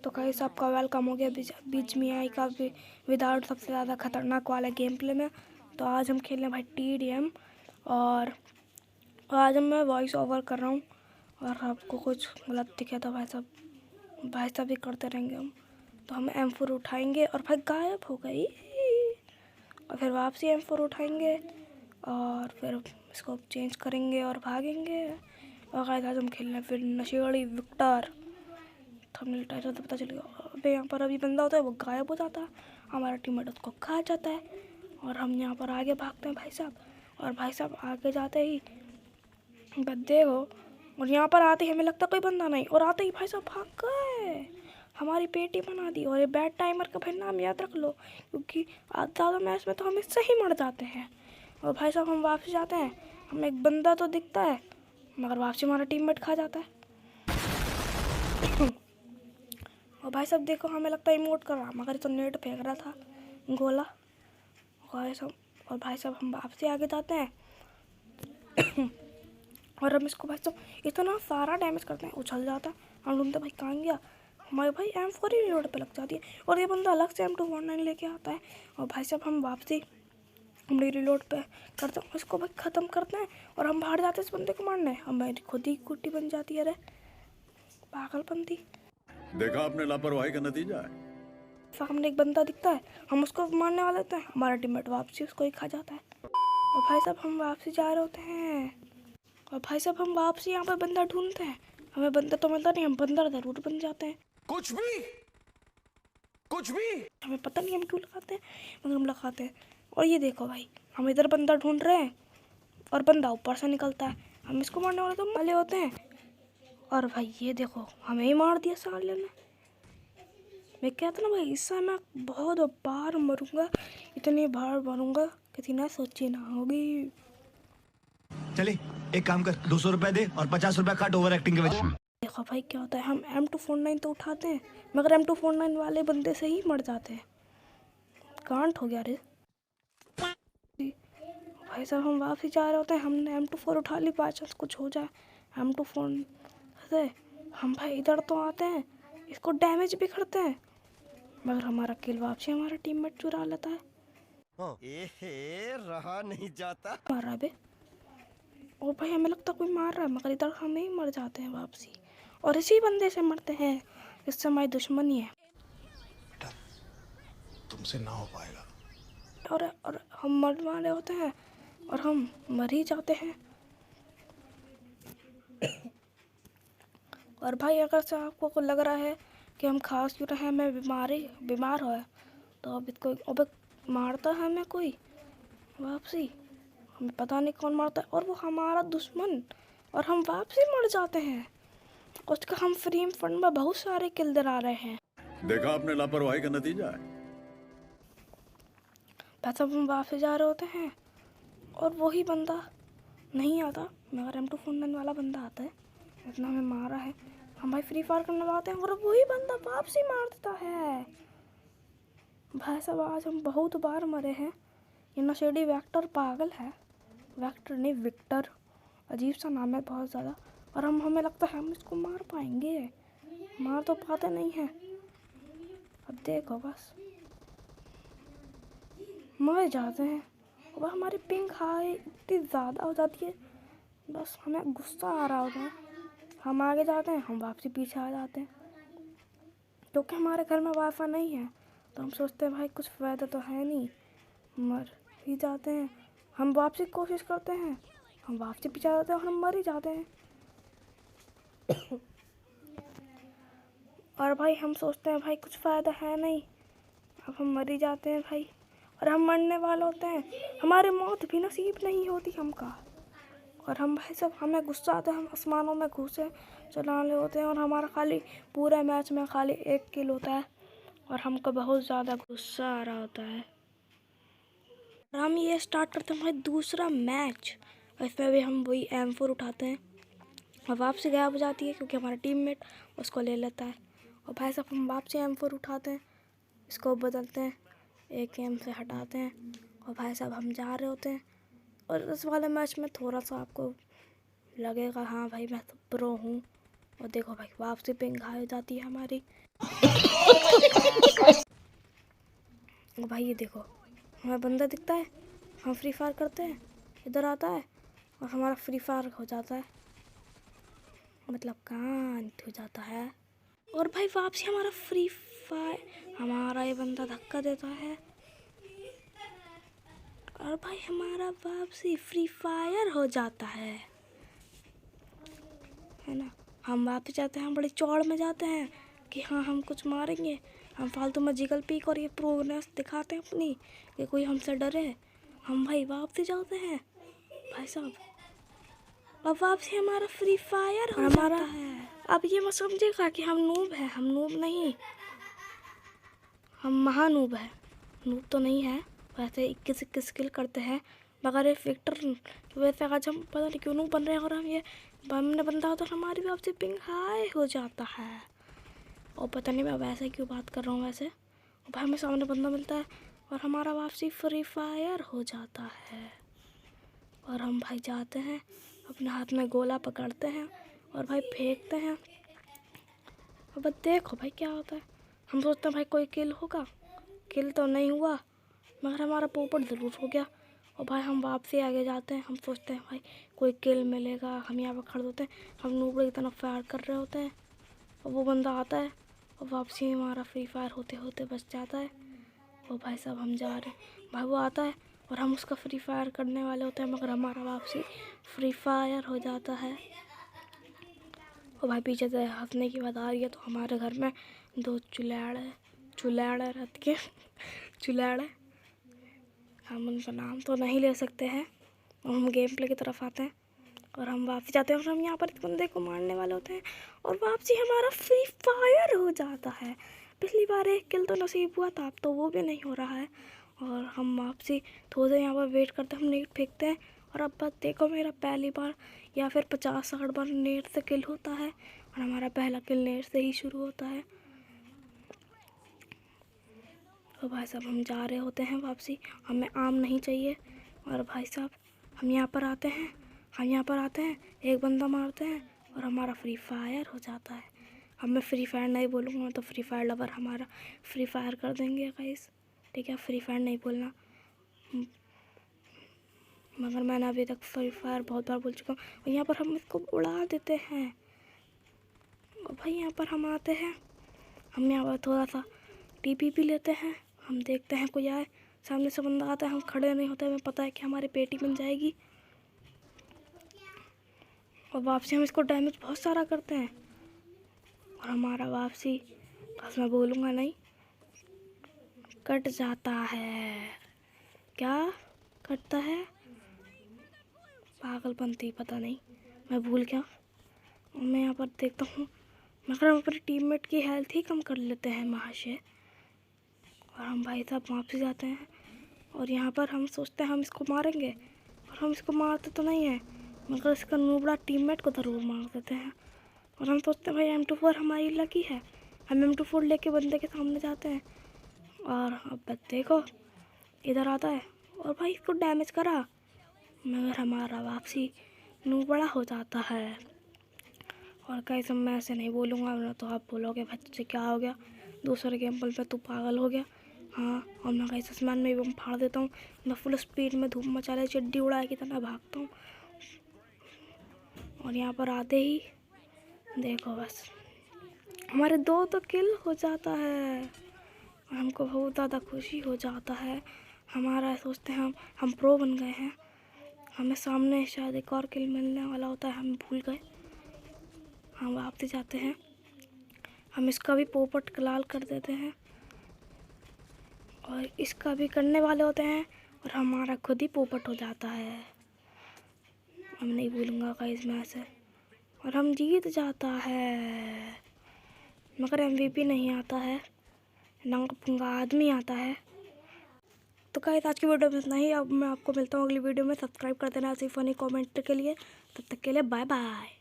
तो गाइस आपका वेलकम हो गया बीच में आई का विदाउट सबसे ज़्यादा खतरनाक वाले गेम प्ले में। तो आज हम खेल रहे हैं भाई TDM और आज मैं वॉइस ओवर कर रहा हूँ और आपको कुछ गलत दिखे तो भाई साहब भी करते रहेंगे हम। तो हम M4 उठाएंगे और भाई गायब हो गई और फिर वापसी M4 उठाएंगे और फिर इसको चेंज करेंगे और भागेंगे। और गाइस आज हम खेल रहे हैं फिर नशेड़ी विक्टर। थंबनेल टाइटल तो पता चलेगा। अबे यहाँ पर अभी बंदा होता है वो गायब हो जाता है, हमारा टीममेट उसको खा जाता है और हम यहाँ पर आगे भागते हैं भाई साहब। और भाई साहब आगे जाते ही बंदे हो और यहाँ पर आते ही हमें लगता कोई बंदा नहीं और आते ही भाई साहब भाग गए, हमारी पेटी बना दी। और ये बैड टाइमर का भाई नाम याद रख लो क्योंकि ज़्यादा मैच में तो हम इससे ही मर जाते हैं। और भाई साहब हम वापस जाते हैं, हमें एक बंदा तो दिखता है मगर वापसी हमारा टीममेट खा जाता है। और भाई साहब देखो हमें लगता है इमोट कर रहा मगर तो नेट फेंक रहा था गोला। और भाई साहब हम वापसी आगे जाते हैं और हम इसको भाई साहब इतना सारा डैमेज करते हैं, उछल जाता है। हम ढूंढते भाई कहाँ गया, हमारे भाई M4 ही रिलोड पे लग जाती है और ये बंदा अलग से M249 लेके आता है। और भाई साहब हम वापसी हम रिलोड पे करते हैं, इसको भाई ख़त्म करते हैं और हम बाहर जाते हैं इस बंदे को मारने। हमारी खुद ही कुट्टी बन जाती है। अरे पागलपंती, देखा आपने लापरवाही का नतीजा है। सामने एक बंदा दिखता है, हम उसको मारने वाले होते हैं, हमारा टीममेट वापसी उसको ही खा जाता है। और भाई साहब हम वापसी जा रहे होते हैं और भाई साहब हम वापसी यहाँ पे बंदा ढूंढते हैं, हमें बंदा तो मिलता नहीं, हम बंदर ज़रूर बन जाते हैं। कुछ भी हमें पता नहीं हम क्यों लगाते हैं मगर हम लगाते हैं। और ये देखो भाई हम इधर बंदा ढूंढ रहे हैं और बंदा ऊपर से निकलता है, हम इसको मारने वाले तो वाले होते हैं और भाई ये देखो हमें ही मार दिया साले ने। मैं कहता ना भाई इससे मैं बहुत बार मरूंगा, इतनी बार मरूंगा किसी ने सोची ना होगी। चले एक काम कर, 200 रुपए दे और 50 रुपए काट ओवर एक्टिंग के वजह। देखो भाई क्या होता है, हम M249 तो उठाते हैं मगर M249 वाले बंदे से ही मर जाते हैं। कांट हो गया रे भाई साहब हम वापस जा रहे होते हैं, हमने M24 उठा ली, बाई चांस कुछ हो जाए M24 से हम भाई इधर तो आते हैं, इसको डैमेज भी करते हैं मगर हमारा किल वापसी हमारा टीममेट चुरा लेता है। रहा नहीं जाता मार रहा है बे और भाई हमें लगता कोई मार रहा है मगर इधर हम ही मर जाते हैं वापसी और इसी बंदे से मरते हैं, इससे हमारी दुश्मनी है। तुमसे ना हो पाएगा। और हम मरने वाले होते हैं और हम मर ही जाते हैं। और भाई अगर से आपको लग रहा है कि हम खास क्यों रहे हैं, मैं बीमार हो तो अब इसको अब मारता है हमें कोई वापसी, हमें पता नहीं कौन मारता है और वो हमारा दुश्मन और हम वापसी मर जाते हैं। उसका हम फ्री फंड में बहुत सारे किल दिला रहे हैं। देखा आपने लापरवाही का नतीजा है। पैसा हम वापस जा रहे होते हैं और वही बंदा नहीं आता मगर M249 वाला बंदा आता है, इतना हमें मारा है, हम भाई फ्री फायर करने लगाते हैं और वही बंदा वापसी मार देता है। भाई साहब आज हम बहुत बार मरे हैं, ये नशेड़ी वेक्टर पागल है, वेक्टर नहीं विक्टर, अजीब सा नाम है बहुत ज़्यादा। और हमें लगता है हम इसको मार पाएंगे, मार तो पाते नहीं हैं। अब देखो बस मर जाते हैं और हमारी पिंग हाई इतनी ज़्यादा हो जाती है, बस हमें गुस्सा आ रहा होता है, हम आगे जाते हैं हम वापसी पीछे आ जाते हैं क्योंकि हमारे घर में वाईफाई नहीं है तो हम सोचते हैं भाई कुछ फ़ायदा तो है नहीं, मर ही जाते हैं। हम वापसी की कोशिश करते हैं, हम वापसी पीछे आ जाते हैं और हम मर ही जाते हैं। और भाई हम सोचते हैं भाई कुछ फ़ायदा है नहीं, अब हम मर ही जाते हैं भाई और हम मरने वाले होते हैं, हमारी मौत भी नसीब नहीं होती हमका। और हम भाई सब हमें गुस्सा आता है, हम आसमानों में घूसे चलाने होते हैं और हमारा खाली पूरे मैच में खाली 1 किल होता है और हमको बहुत ज़्यादा गुस्सा आ रहा होता है। और हम ये स्टार्ट करते हैं भाई दूसरा मैच, इसमें भी हम वही M4 उठाते हैं और वापसी गायब हो जाती है क्योंकि हमारा टीममेट उसको ले लेता है। और भाई साहब हम वापसी M4 उठाते हैं, इसको बदलते हैं, AK से हटाते हैं और भाई साहब हम जा रहे होते हैं। और इस वाले मैच में थोड़ा सा आपको लगेगा हाँ भाई मैं तो प्रो हूँ, और देखो भाई वापसी पिंग हाई हो जाती है हमारी। भाई ये देखो, हमें बंदा दिखता है, हम फ्री फायर करते हैं, इधर आता है और हमारा फ्री फायर हो जाता है, मतलब कांट हो जाता है। और भाई वापसी हमारा फ्री फायर, हमारा ये बंदा धक्का देता है और भाई हमारा वापसी फ्री फायर हो जाता है ना। हम वापस जाते हैं, हम बड़ी चौड़ में जाते हैं कि हाँ हम कुछ मारेंगे, हम फालतू में जिगल पीक और ये प्रोग्रेस दिखाते हैं अपनी कि कोई हमसे डरे। हम भाई वापसी जाते हैं भाई साहब, अब वापसी हमारा फ्री फायर हो जाता है। अब ये मत समझेगा कि हम नूब हैं, हम नूब नहीं, हम महानूब है। नूब तो नहीं है, वैसे 21 किल करते हैं, मगर ये विक्टर वैसे आज हम पता नहीं क्यों नूब बन रहे हैं। और हम ये हमने बंदा तो हमारी भी आपसे पिंग हाई हो जाता है। और पता नहीं मैं वैसे क्यों बात कर रहा हूँ वैसे। और भाई हमें सामने बंदा मिलता है और हमारा वापसी फ्री फायर हो जाता है। और हम भाई जाते हैं, अपने हाथ में गोला पकड़ते हैं और भाई फेंकते हैं। अब देखो भाई क्या होता है, हम सोचते हैं भाई कोई किल होगा, किल तो नहीं हुआ, मगर हमारा पोपट ज़रूर हो गया। और भाई हम वापसी आगे जाते हैं, हम सोचते हैं भाई कोई किल मिलेगा, हम यहाँ पर खड़े होते हैं, हम नूबड़े की तरफ फायर कर रहे होते हैं और वो बंदा आता है और वापसी हमारा फ्री फायर होते होते बच जाता है। और भाई साहब हम जा रहे हैं, भाई वो आता है और हम उसका फ्री फायर करने वाले होते हैं, मगर हमारा वापसी फ्री फायर हो जाता है। और भाई पीछे से हंसने की बात आ रही है, तो हमारे घर में 2 चुलैड़े रहती है चुलैड़े, हम उनका नाम तो नहीं ले सकते हैं। और हम गेम प्ले की तरफ आते हैं और हम वापसी जाते हैं और हम यहाँ पर इस बंदे को मारने वाले होते हैं और वापसी हमारा फ्री फायर हो जाता है। पिछली बार 1 किल तो नसीब हुआ था, अब तो वो भी नहीं हो रहा है। और हम वापसी थोड़ी देर यहाँ पर वेट करते हैं, हम नेट फेंकते हैं और अब बस देखो मेरा पहली बार या फिर 50-60 बार नेट से किल होता है और हमारा पहला किल नेट से ही शुरू होता है। तो भाई साहब हम जा रहे होते हैं वापसी, हमें आम नहीं चाहिए। और भाई साहब हम यहाँ पर आते हैं, एक बंदा मारते हैं और हमारा फ्री फायर हो जाता है। अब मैं फ्री फायर नहीं बोलूँगा तो फ्री फायर लवर हमारा फ्री फायर कर देंगे गाइस, ठीक है, फ्री फायर नहीं बोलना। मगर मैंने अभी तक फ्री फायर बहुत बार बोल चुका हूँ। और यहाँ पर हम इसको उड़ा देते हैं। और भाई यहाँ पर हम आते हैं, हम यहाँ पर थोड़ा सा टीपी भी लेते हैं, हम देखते हैं कोई आए, सामने से बंदा आता है, हम खड़े नहीं होते, हमें पता है कि हमारी पेटी मिल जाएगी। और वापसी हम इसको डैमेज बहुत सारा करते हैं और हमारा वापसी बस मैं बोलूँगा नहीं, कट जाता है। क्या कटता है, पागलपंती पता नहीं, मैं भूल गया। और मैं यहाँ पर देखता हूँ, मगर हम अपने टीममेट की हेल्थ ही कम कर लेते हैं महाशय। और हम भाई साहब वापसी जाते हैं और यहाँ पर हम सोचते हैं हम इसको मारेंगे और हम इसको मारते तो नहीं हैं, मगर इसका नूबड़ा टीममेट को ज़रूर मार देते हैं। और हम सोचते हैं भाई M24 हमारी लकी है, हम M24 लेके बंदे के सामने जाते हैं और अब देखो इधर आता है और भाई इसको डैमेज करा, मगर हमारा वापसी नूबड़ा हो जाता है। और कैसे मैं ऐसे नहीं बोलूँगा, ना तो आप बोलोगे भाई तुझसे क्या हो गया, दूसरे गेम पर तू पागल हो गया। हाँ, और मैं कैसे आसमान में भी फाड़ देता हूँ, मैं फुल स्पीड में धूप मचा ले चिड्डी उड़ा की तरह भागता हूँ। और यहाँ पर आते ही देखो बस हमारे 2 तो किल हो जाता है और हमको बहुत ज़्यादा खुशी हो जाता है। हमारा सोचते हैं हम प्रो बन गए हैं, हमें सामने शायद एक और किल मिलने वाला होता है, हम भूल गए। हम वापस जाते हैं, हम इसका भी पोपट लाल कर देते हैं और इसका भी करने वाले होते हैं और हमारा खुद ही पोपट हो जाता है। हम नहीं भूलूँगा गाइस मैं ऐसे, और हम जीत जाता है, मगर MVP नहीं आता है, नंगा पुंगा आदमी आता है। तो गाइस आज की वीडियो में इतना ही, अब मैं आपको मिलता हूँ अगली वीडियो में। सब्सक्राइब कर देना ऐसे फनी कमेंट के लिए, तब तक के लिए बाय बाय।